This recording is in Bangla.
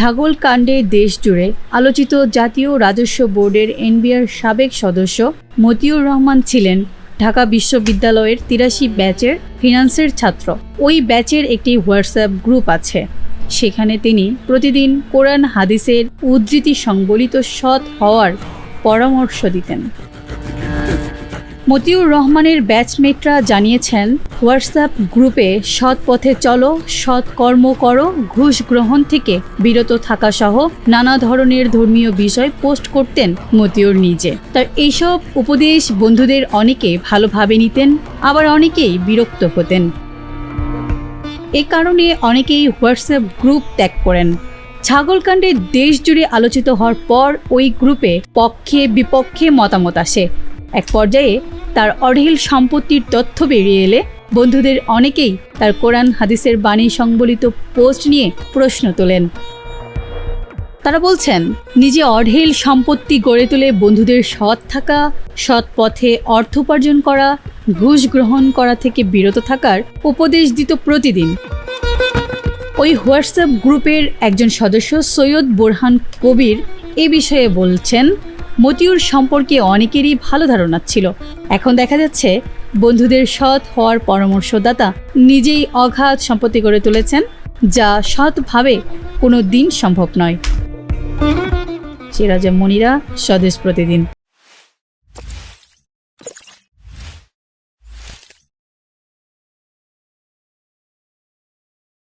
ছাগল কাণ্ডে দেশ জুড়ে আলোচিত জাতীয় রাজস্ব বোর্ডের এনবিআর সাবেক সদস্য মতিউর রহমান ছিলেন ঢাকা বিশ্ববিদ্যালয়ের ৮৩ ব্যাচের ফিন্যান্সের ছাত্র। ওই ব্যাচের একটি হোয়াটসঅ্যাপ গ্রুপ আছে, সেখানে তিনি প্রতিদিন কোরআন হাদিসের উদ্ধৃতি সংবলিত সৎ হওয়ার পরামর্শ দিতেন। মতিউর রহমানের ব্যাচমেটরা জানিয়েছেন, হোয়াটসঅ্যাপ গ্রুপে সৎ পথে চলো, সৎ কর্ম করো, ঘুষ গ্রহণ থেকে বিরত থাকা সহ নানা ধরনের ধর্মীয় বিষয় পোস্ট করতেন মতিউর নিজে। তার এইসব উপদেশ বন্ধুদের অনেকে ভালোভাবে নিতেন, আবার অনেকেই বিরক্ত হতেন। এ কারণে অনেকেই হোয়াটসঅ্যাপ গ্রুপ ত্যাগ করেন। ছাগলকাণ্ডে দেশ জুড়ে আলোচিত হওয়ার পর ওই গ্রুপে পক্ষে বিপক্ষে মতামত আসে। এক পর্যায়ে তার অঢেল সম্পত্তির তথ্য বেরিয়ে এলে বন্ধুদের অনেকেই তার কোরআন হাদিসের বাণী সংবলিত পোস্ট নিয়ে প্রশ্ন তোলেন। তারা বলছেন, নিজে অঢেল সম্পত্তি গড়ে তুলে বন্ধুদের সৎ থাকা, সৎ পথে অর্থ উপার্জন করা, ঘুষ গ্রহণ করা থেকে বিরত থাকার উপদেশ দিত প্রতিদিন। ওই হোয়াটসঅ্যাপ গ্রুপের একজন সদস্য সৈয়দ বোরহান কবির এ বিষয়ে বলছেন, মতিউর সম্পর্কে অনেকেরই ভালো ধারণা ছিল। এখন দেখা যাচ্ছে বন্ধুদের সৎ হওয়ার পরামর্শদাতা নিজেই অগাধ সম্পত্তি গড়ে তুলেছেন, যা সৎভাবে কোনো দিন সম্ভব নয়। সিরাজা মনিরা, স্বদেশ প্রতিদিন।